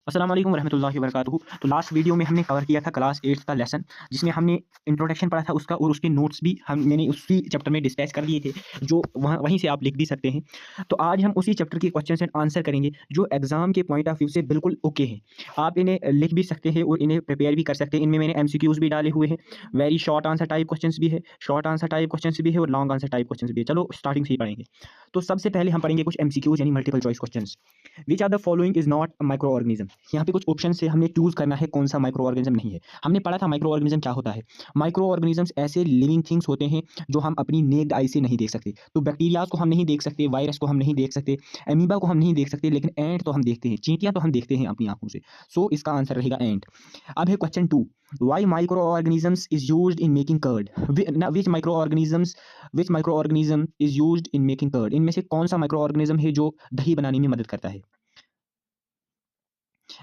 अस्सलाम वालेकुम रहमतुल्लाहि व बरकातुहू। तो लास्ट वीडियो में हमने कवर किया था क्लास 8 का लेसन, जिसमें हमने इंट्रोडक्शन पढ़ा था उसका, और उसके नोट्स भी मैंने उसी चैप्टर में डिस्पैच कर लिए थे, जो वहीं से आप लिख भी सकते हैं। तो आज हम उसी चैप्टर के क्वेश्चन एंड आंसर करेंगे, जो एग्जाम के पॉइंट ऑफ व्यू से बिल्कुल ओके हैं। आप इन्हें लिख भी सकते हैं और इन्हें प्रिपेयर भी कर सकते हैं। इनमें मैंने एमसीक्यूज भी डाले हुए हैं, very short answer type question भी है, शॉर्ट आंसर टाइप क्वेश्चन भी है, और लॉन्ग आंसर टाइप क्वेश्चन भी है। चलो स्टार्टिंग से ही पढ़ेंगे। तो सबसे पहले हम पढ़ेंगे कुछ एमसीक्यूज यानी multiple choice question. Which are the following is not micro organism. यहाँ पे कुछ ऑप्शन से हमने चूज करना है कौन सा माइक्रो ऑर्गेनिज्म नहीं है। हमने पढ़ा था माइक्रो ऑर्गेनिज्म क्या होता है। माइक्रो ऑर्गेनिजम्स ऐसे लिविंग थिंग्स होते हैं जो हम अपनी नेक्ड आई से नहीं देख सकते। तो बैक्टीरिया को हम नहीं देख सकते, वायरस को हम नहीं देख सकते, एमीबा को हम नहीं देख सकते, लेकिन एंट तो हम देखते हैं, चींटियां तो हम देखते हैं अपनी आंखों से। सो इसका आंसर रहेगा एंट। अब है question 2, why micro organisms is used in making curd. Which micro organism is used in making curd. इनमें से कौन सा माइक्रो ऑर्गेनिज्म है जो दही बनाने में मदद करता है।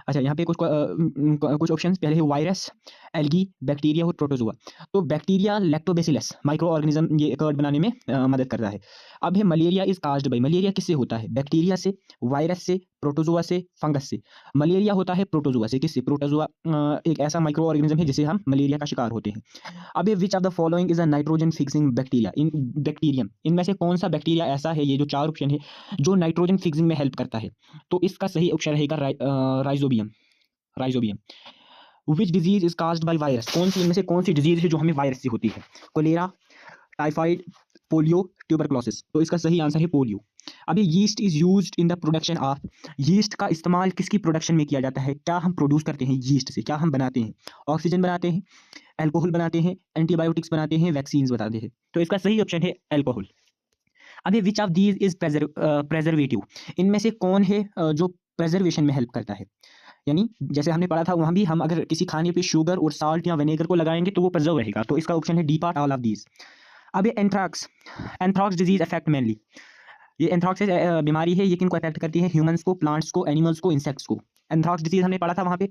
अच्छा, यहाँ पे कुछ ऑप्शंस पहले है वायरस, एल्गी, बैक्टीरिया और प्रोटोजोआ। तो बैक्टीरिया लैक्टोबैसिलस माइक्रो ऑर्गेनिज्म ये कर्ड बनाने में मदद करता है। अब है malaria is caused by. Malaria किससे होता है? बैक्टीरिया से, वायरस से, प्रोटोजोआ से, फंगस से। मलेरिया होता है प्रोटोजोआ से। किससे? प्रोटोजोआ एक ऐसा माइक्रो ऑर्गेनिज्म है जिससे हम मलेरिया का शिकार होते हैं। अब ये which of the following is a nitrogen fixing bacteria in bacterium. इनमें से कौन सा बैक्टीरिया ऐसा है, ये जो चार ऑप्शन है, जो नाइट्रोजन फिक्सिंग में हेल्प करता है। तो इसका सही ऑप्शन रहेगा rhizobium. Rhizobium. Which disease is caused by virus. कौन सी इनमें से कौन सी डिजीज है जो हमें वायरस से होती है? Cholera, typhoid, polio, tuberculosis. तो इसका सही आंसर है पोलियो। अब ये yeast is used in the production of. Yeast का इस्तेमाल किसकी प्रोडक्शन में किया जाता है? क्या हम प्रोड्यूस करते हैं यीस्ट से? क्या हम बनाते हैं? ऑक्सीजन बनाते हैं, अल्कोहल बनाते हैं, एंटीबायोटिक्स बनाते हैं, वैक्सीन्स बनाते हैं। तो इसका सही ऑप्शन है अल्कोहल। अब ये which of these is preservative. इनमें से कौन है जो प्रेजर्वेशन में हेल्प करता है? यानी जैसे हमने पढ़ा था वहाँ भी, हम अगर किसी खाने पे शुगर और साल्ट या विनेगर को लगाएंगे तो वो प्रिजर्व रहेगा। तो इसका ऑप्शन है D part, all of these. अब ये anthrax. Anthrax disease affect mainly. ये एंथ्राक्स बीमारी है, ये किनको अफेक्ट करती है? ह्यूमंस को, प्लांट्स को, एनिमल्स को, इंसेक्ट्स को। एंथ्राक्स डिजीज हमने पढ़ा था वहाँ पे,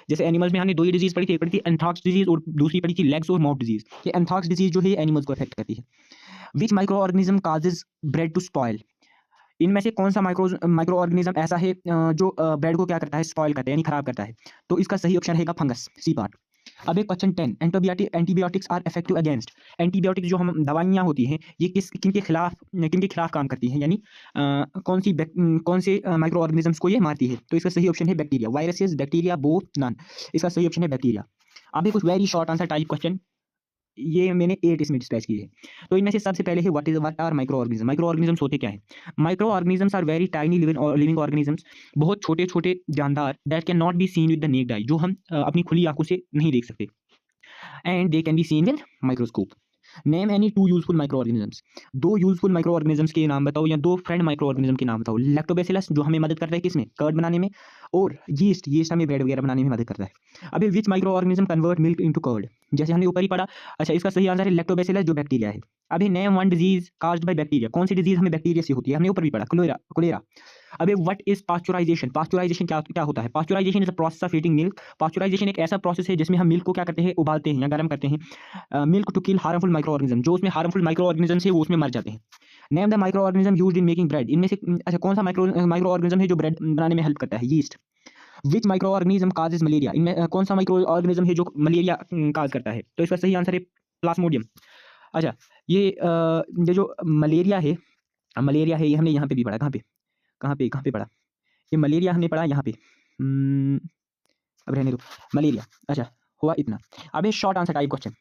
जैसे एनिमल्स में हमने दो ही डिजीज पढ़ी थी, एक पढ़ी थी एंथ्राक्स डिजीज और दूसरी पढ़ी थी लेग्स और माउथ डिजीज। ये एंथ्राक्स डिजीज जो है एनिमल्स को अफेक्ट करती है। Which micro organism causes bread to spoil. इनमें से कौन सा माइक्रो ऑर्गेनिज्म ऐसा है जो ब्रेड को क्या करता है? स्पॉइल करता है यानी खराब करता है। तो इसका सही ऑप्शन रहेगा फंगस, सी पार्ट। अब एक question 10, antibiotics are effective against. Antibiotics जो हम दवाइयाँ होती हैं, ये किनके खिलाफ काम करती हैं, यानी कौन से माइक्रो ऑर्गेनिजम्स को ये मारती है? तो इसका सही ऑप्शन है bacteria. Viruses, bacteria, both, none. इसका सही ऑप्शन है बैक्टीरिया। अब ये कुछ very short answer type question, ये मैंने 8 इसमें डिस्पैच किए हैं। तो इनमें से सबसे पहले है what are micro organism. Micro organisms होते क्या हैं? Micro organisms are very tiny living organisms. बहुत छोटे छोटे जानदार, that can not be seen with the naked eye, जो हम अपनी खुली आंखों से नहीं देख सकते। And they can be seen with microscope. Name any two useful micro organisms. दो यूजफुल माइक्रो ऑर्गेनिजम्स के नाम बताओ, या दो फ्रेंड माइक्रो ऑर्गेनिज्म के नाम बताओ। लैक्टोबैसिलस जो हमें मदद करता है किसमें? कर्ड बनाने में। और यीस्ट हमें ब्रेड वगैरह बनाने में मदद करता है। अभी which micro organism convert milk into curd. जैसे हमने ऊपर ही पढ़ा। अच्छा, इसका सही आंसर है लैक्टोबैसिलस जो बैक्टीरिया है। अभी name one disease caused by bacteria. कौन सी डिजीज हमें बैक्टीरिया से होती है? हमने ऊपर भी पढ़ा, कोलेरा। अबे व्हाट इज पास्चुराइजेशन। पास्चुराइजेशन क्या क्या होता है? Pasteurisation is a process of heating milk. Pasteurisation एक ऐसा प्रोसेस है जिसमें हम मिल्क को क्या करते हैं? उबालते हैं या गर्म करते हैं, milk to kill harmful micro organism. जो उसमें हार्मफुल माइक्रो ऑर्गेनिज्म है वो उसमें मर जाते हैं। Name the micro organism used in making bread. इनमें से अच्छा, कौन सा माइक्रो ऑर्गेनिज्म है जो ब्रेड बनाने में हेल्प करता है? यीस्ट। विच माइक्रो ऑर्गेनिज्म काजेज मलेरिया। इनमें कौन सा माइक्रो ऑर्गेनिज्म है जो मलेरिया काज करता है? तो इसका सही आंसर है प्लाज्मोडियम। अच्छा, ये जो मलेरिया है ये हमने यहाँ पे भी पढ़ा। कहाँ पे पढ़ा? ये मलेरिया हमने पढ़ा यहाँ पे। अब रहने दो, मलेरिया। अच्छा, हुआ इतना। अब ये शॉर्ट आंसर टाइप क्वेश्चन,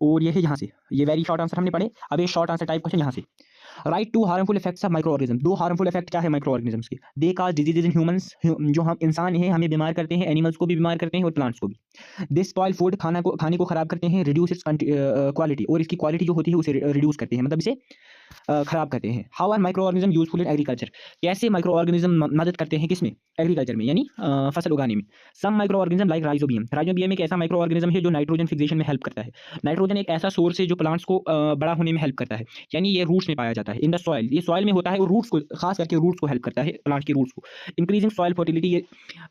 और ये है यहाँ से, ये वेरी शॉर्ट आंसर हमने पढ़े। अब ये शॉर्ट आंसर टाइप क्वेश्चन यहाँ से। Write two harmful effects of micro organism. दो हार्मफुल इफेक्ट क्या है माइक्रो ऑर्गेनिजम्स के? They cause diseases in humans. जो हम इंसान हैं हमें बीमार करते हैं, एनिमल्स को भी बीमार करते हैं और प्लांट्स को भी। दे स्पॉइल फूड, खाने को खराब करते हैं। रिड्यूस इट्स क्वालिटी, और इसकी क्वालिटी जो होती है उसे रिड्यूस करते हैं, मतलब इसे खराब करते हैं। How are micro organism useful in agriculture. कैसे माइक्रो ऑर्गेनिज्म मदद करते हैं किसमें? एग्रीकल्चर में, यानी फसल उगाने में। Some micro organism like rhizobium. Rhizobium एक ऐसा माइक्रो ऑर्गेनिज्म है जो नाइट्रोजन फिक्सेशन में हेल्प करता है। नाइट्रोजन एक ऐसा सोर्स है जो प्लांट्स को बड़ा होने में हेल्प करता है, यानी ये रूट्स में पाया जाता है। होता है इन द सॉइल, ये सॉइल में होता है और रूट्स को, खास करके रूट्स को हेल्प करता है, प्लांट की रूट्स को। इंक्रीजिंग सॉइल फर्टिलिटी, ये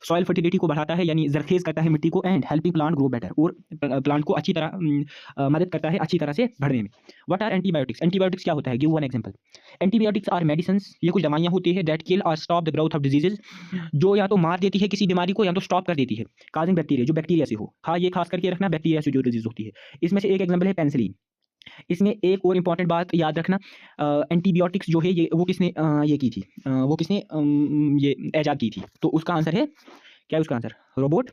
सॉइल फर्टिलिटी को बढ़ाता है यानी जरखेज करता है मिट्टी को, and helping plant grow better, और प्लांट को अच्छी तरह मदद करता है अच्छी तरह से बढ़ने में। व्हाट आर एंटीबायोटिक्स, एंटीबायोटिक्स क्या होता है, give one example. Antibiotics are medicines, ये कुछ दवाइयाँ होती है दैट किल और stop the growth of diseases, जो या तो मार देती है किसी बीमारी को या तो स्टॉप कर देती है, काजिंग बैक्टीरिया, जो बैक्टीरिया से हो। हाँ, ये खास करके रखना बैक्टीरिया से जो डिजीज होती है। इसमें से एक एग्जांपल है पेनिसिलिन। इसमें एक और इम्पॉर्टेंट बात याद रखना, एंटीबायोटिक्स जो है ये वो किसने ये की थी, वो किसने ये ईजाद की थी, तो उसका आंसर है, क्या है उसका आंसर, रोबोट,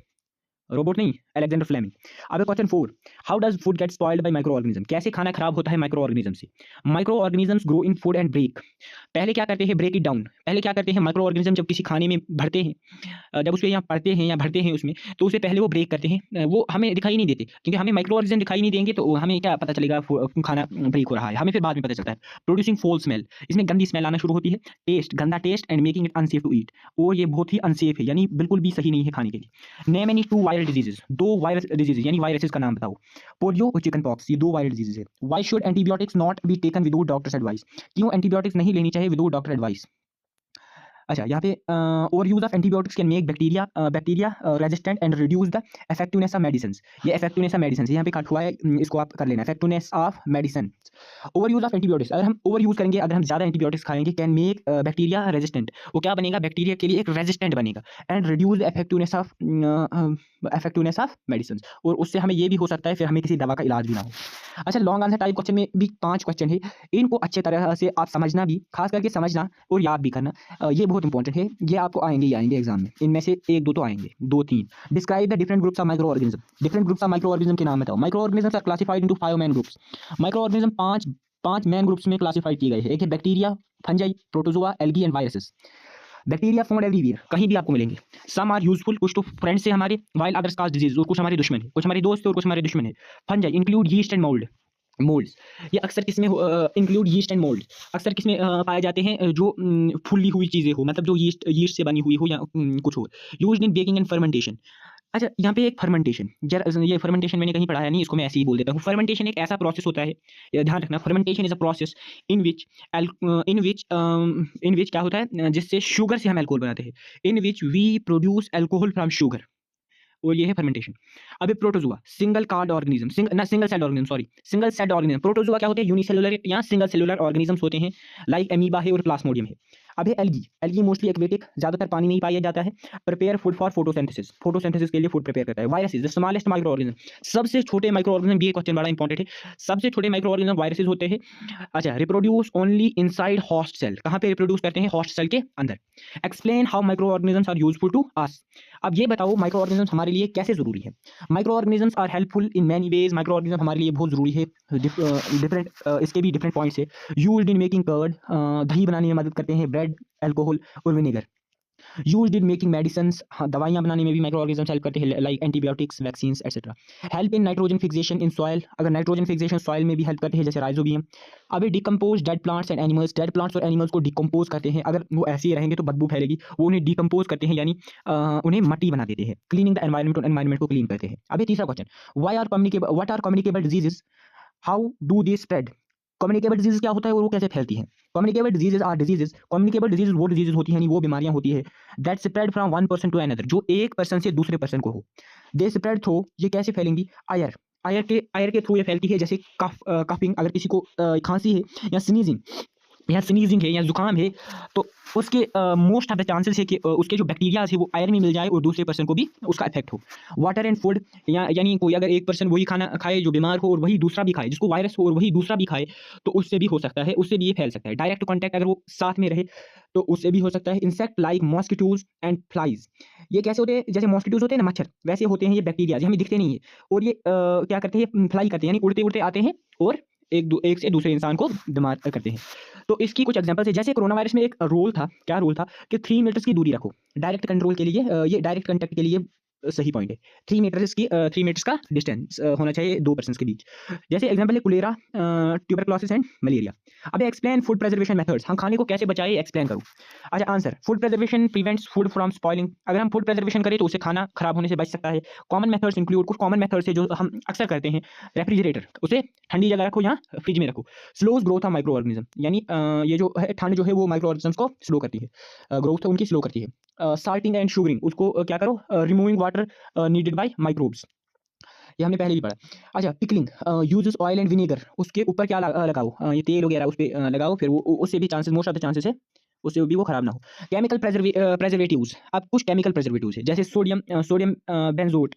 रोबोट नहीं, अलेक्जेंडर फ्लेमिंग। अब question 4, how does food get spoiled by micro organism, कैसे खाना खराब होता है माइक्रो ऑर्गेनिज्म से। Micro organisms grow in food and break, पहले क्या करते हैं, ब्रेक इट डाउन, पहले क्या करते हैं माइक्रो ऑर्गेनिज्म जब किसी खाने में भरते हैं, जब उसके यहाँ पढ़ते हैं या भरते हैं उसमें, तो उसे पहले वो ब्रेक करते हैं, वो हमें दिखाई नहीं देते, क्योंकि हमें माइक्रो ऑर्गेनिज्म दिखाई नहीं देंगे तो हमें क्या पता चलेगा खाना ब्रेक हो रहा है, हमें फिर बाद में पता चलता है। प्रोड्यूसिंग फोल स्मेल, इसमें गंदी स्मेल आना शुरू होती है, टेस्ट, गंदा taste, and making it unsafe to eat, और ये बहुत ही अनसेफ है यानी बिल्कुल भी सही नहीं है खाने के लिए। Name any 2 viral diseases, 2 virus disease यानी वायरसेस का नाम बताओ। पोलियो और चिकन पॉक्स, ये 2 वायरल डिजीज है। Why should antibiotics not be taken without doctors advice, क्यों एंटीबायोटिक्स नहीं लेनी चाहिए विदाउट डॉक्टर एडवाइस। अच्छा, यहाँ पे over use of antibiotics can make bacteria resistant and reduce the effectiveness of medicine, ये इफेक्टिवनेस ऑफ मेडिसिन यहाँ पे कट हुआ है, इसको आप कर लेना, effectiveness of medicine. Over use of antibiotics, अगर हम ओवर यूज करेंगे, अगर हम ज़्यादा एंटीबायोटिक्स खाएंगे, कैन मेक बैक्टीरिया रेजिस्टेंट, वो क्या बनेगा, बैक्टीरिया के लिए एक रेजिस्टेंट बनेगा, and reduce the effectiveness of medicine, और उससे हमें ये भी हो सकता है फिर हमें किसी दवा का इलाज भी ना हो। अच्छा, लॉन्ग आंसर टाइप क्वेश्चन में भी 5 क्वेश्चन है, इनको अच्छे तरह से आप समझना भी, खास करके समझना और याद भी करना, ये बहुत इंपॉर्टेंट है, ये आपको आएंगे ही आएंगे एग्जाम में, इनमें से 1-2 तो आएंगे, 2-3। Describe the different groups of micro organism, different groups of micro organism के नाम बताओ। Micro organisms are classified into 5 main groups, micro organism 5 main groups में क्लासिफाइड किए गए हैं। एक है bacteria, fungi, protozoa, algae and viruses. Bacteria found everywhere, कहीं भी आपको मिलेंगे। सम आर यूजफुल, कुछ तो फ्रेंड्स है हमारे, वाइल अदर्स काज डिजीज, और कुछ हमारे दुश्मन है, कुछ हमारे दोस्त है और कुछ हमारे दुश्मन है। Fungi include yeast and moulds, ये अक्सर किसमें इंक्लूड यीस्ट एंड मोल्ड, अक्सर किसमें पाए जाते हैं, जो फूली हुई चीज़ें हो, मतलब जो यीस्ट से बनी हुई हो या कुछ हो। Used in baking and fermentation. अच्छा, यहाँ पे एक फर्मेंटेशन, ये फर्मेंटेशन मैंने कहीं पढ़ाया नहीं, इसको मैं ऐसे ही बोल देता हूँ। फर्मेंटेशन एक ऐसा प्रोसेस होता है, ये ध्यान रखना, fermentation is a process in which क्या होता है, जिससे शुगर से हम अल्कोहल बनाते हैं, in which we produce alcohol from sugar, और ये है फर्मेंटेशन। अभी protozoa, single cell organism. Protozoa क्या होते हैं, यूनिसेलुलर या सिंगल सेलुलर ऑर्गेनिजम्स होते हैं, लाइक एमीबा है और प्लाज्मोडियम है। अब है एल्गी मोस्टली एक्वेटिक, ज्यादातर पानी में ही पाया जाता है। प्रिपेयर फूड फॉर फोटोसिंथेसिस के लिए फूड प्रिपेयर करता है। Viruses, the smallest micro organism, सबसे छोटे माइक्रो ऑर्गेनिज्म, ये क्वेश्चन बड़ा इंपॉर्टेंट है, सबसे छोटे माइक्रो ऑर्गेनिज्म वायरसेस होते हैं। अच्छा, reproduce only inside host cell, कहाँ पे रिप्रोड्यूस करते हैं, होस्ट सेल के अंदर। Explain how micro organisms are useful to us, अब ये बताओ माइक्रो ऑर्गेनिजम्स हमारे लिए कैसे जरूरी है। Micro organisms are helpful in many ways, microorganism हमारे लिए बहुत जरूरी है, डिफरेंट इसके भी डिफरेंट पॉइंट्स है। यूज्ड इन मेकिंग कर्ड, दही बनाने में मदद करते हैं, ब्रेड, अल्कोहल और vinegar. Used in making medicines, दवाइयाँ बनाने में भी माइक्रो ऑर्गेनिजम्स हेल्प करते हैं, like antibiotics, vaccines etcetera. Help in nitrogen fixation in soil, अगर नाइट्रोजन फिक्सेशन सॉइल में भी हेल्प करते हैं, जैसे राइजोबियम। अभी decompose dead plants and animals, dead plants और एनिमल्स को डिकम्पोज करते हैं, अगर वो ऐसे ही रहेंगे तो बदबू फैलेगी, वो उन्हें डिकम्पोज करते हैं यानी उन्हें मट्टी बना देते हैं। क्लीनिंग द एनवायरनमेंट, और एनवायरनमेंट को क्लीन करते हैं। अभी तीसरा question, what are communicable diseases, how do they spread. Communicable disease क्या होता है और वो कैसे फैलती हैं। कम्युनिकेबल डिजीजेस वो डिजीजेस होती हैं यानी वो बीमारियां होती है that spread from one person to another, जो एक पर्सन से दूसरे पर्सन को हो। दे स्प्रेड थ्रू, ये कैसे फैलेंगी, आयर के थ्रू ये फैलती है, जैसे कफिंग, अगर किसी को खांसी है या स्नीजिंग है या जुकाम है, तो उसके मोस्ट ऑफ द चांसेस है कि उसके जो बैक्टीरिया है वो आयर में मिल जाए और दूसरे पर्सन को भी उसका इफेक्ट हो। वाटर एंड फूड, यानी कोई अगर एक पर्सन वही खाना खाए जो बीमार हो और वही दूसरा भी खाए जिसको वायरस हो और वही दूसरा भी खाए, तो उससे भी हो सकता है, उससे भी ये फैल सकता है। डायरेक्ट कॉन्टैक्ट अगर वो साथ में रहे तो उससे भी हो सकता है। Insect like mosquitoes and flies, ये कैसे होते हैं, जैसे मॉस्किटोज होते हैं ना, मच्छर, वैसे होते हैं ये बैक्टीरिया, हमें दिखते नहीं है, और ये क्या करते हैं, फ्लाई करते हैं, यानी उड़ते उड़ते आते हैं और एक से दूसरे इंसान को बीमार करते हैं। तो इसकी कुछ एग्जांपल्स है, जैसे कोरोना वायरस में एक रोल था, क्या रोल था कि 3 मीटर्स की दूरी रखो, डायरेक्ट कंट्रोल के लिए, ये डायरेक्ट कंटेक्ट के लिए सही पॉइंट है। 3 मीटर्स की 3 मीटर्स का डिस्टेंस होना चाहिए 2 पर्सन्स के बीच। जैसे एग्जांपल है कोलेरा, ट्यूबरकुलोसिस एंड मलेरिया। अब एक्सप्लेन फूड प्रिजर्वेशन मेथड्स, हम खाने को कैसे बचाएं एक्सप्लेन करो। अच्छा answer, food preservation prevents food from spoiling. अगर हम फूड प्रिजर्वेशन करें तो उससे खाना खराब होने से बच सकता है। कॉमन मेथड्स इंक्लूड, कुछ कॉमन मेथड्स है जो हम अक्सर करते हैं। रेफ्रिजरेटर, उसे ठंडी जगह रखो या फ्रिज में रखो। Slows growth of micro organism, यानी ये जो है ठंड जो है वो माइक्रो ऑर्गेनिजम्स को स्लो करती है, ग्रोथ उनकी स्लो करती है। साल्टिंग एंड शुगरिंग, उसको क्या करो, removing water needed by microbes, ये हमने पहले भी पढ़ा। अच्छा pickling, uses oil and vinegar, उसके ऊपर क्या लगाओ, ये तेल वगैरह उस पे लगाओ, फिर वो उससे भी chances, most of the chances है उससे भी वो खराब ना हो। केमिकल प्रेजर्वेटिव्स, अब कुछ केमिकल प्रेजर्वेटिव्स है जैसे सोडियम बेंजोट,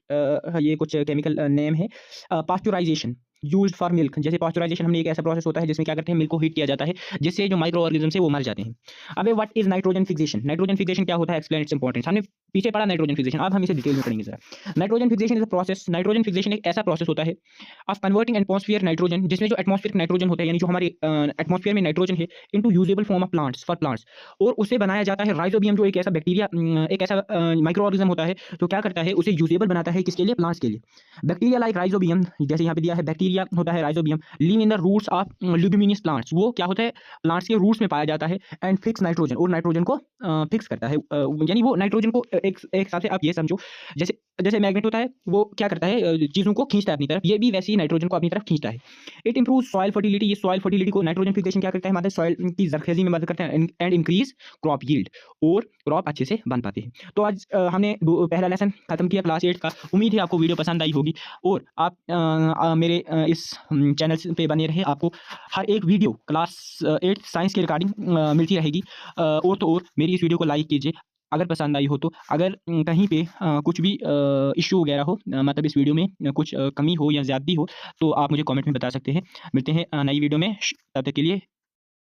ये कुछ केमिकल नेम है। पास्चुराइजेशन यूज्ड फॉर मिल्क, जैसे पास्चुराइजेशन हमने एक ऐसा प्रोसेस होता है जिसमें क्या करते हैं, मिल्क को हीट किया जाता है जिससे जो माइक्रो ऑर्गेनिज्म है वो मर जाते हैं। अबे what is nitrogen fixation, nitrogen fixation क्या होता है, एक्सप्लेन इट्स इंपॉर्टेंस। हमने पीछे पढ़ा नाइट्रोजन फिक्सेशन, अब हम इसे डिटेल में पढ़ेंगे जरा। Nitrogen fixation is a process, nitrogen fixation एक ऐसा प्रोसेस होता है ऑफ कन्वर्टिंग एटमॉस्फेयर नाइट्रोजन, जिसमें जो एटमॉस्फेरिक नाइट्रोजन होता है, यानी जो हमारे एटमॉस्फेयर में नाइट्रोजन है, into usable form of plants, for plants, और उसे बनाया जाता है राइजोबियम, जो एक ऐसा बैक्टीरिया, एक ऐसा माइक्रो ऑर्गेनिज्म होता है जो क्या करता है, उसे यूजेबल बनाता है किसके लिए, प्लांट्स के लिए। बैक्टीरिया लाइक राइजोबियम, जैसे यहाँ पे दिया है बैक्टीरिया होता है rhizobium, live in the roots of leguminous plants, वो क्या होता है प्लांट्स के रूट्स में पाया जाता है। एंड फिक्स नाइट्रोजन, और नाइट्रोजन को फिक्स करता है, यानी वो नाइट्रोजन को एक हिसाब से आप ये समझो, जैसे जैसे मैग्नेट होता है वो क्या करता है, चीज़ों को खींचता है अपनी तरफ, ये भी वैसे ही नाइट्रोजन को अपनी तरफ खींचता है। इट इंप्रूव सॉइल फर्टिलिटी, ये सॉइल फर्टिलिटी को नाइट्रोजन फिक्सेशन क्या करता है, हमारे सॉइल की जरखेजी में मदद करता है। एंड इंक्रीज क्रॉप यील्ड, और क्रॉप अच्छे से बन पाते हैं। तो आज हमने पहला लेसन खत्म किया क्लास 8 का। उम्मीद है आपको वीडियो पसंद आई होगी, और आप मेरे इस चैनल पे बने रहे, आपको हर एक वीडियो क्लास 8 साइंस के रिगार्डिंग मिलती रहेगी। और तो और मेरी इस वीडियो को लाइक कीजिए अगर पसंद आई हो तो। अगर कहीं पे कुछ भी इश्यू वगैरह हो, मतलब इस वीडियो में कुछ कमी हो या ज़्यादती हो, तो आप मुझे कमेंट में बता सकते हैं। मिलते हैं नई वीडियो में, तब तक के लिए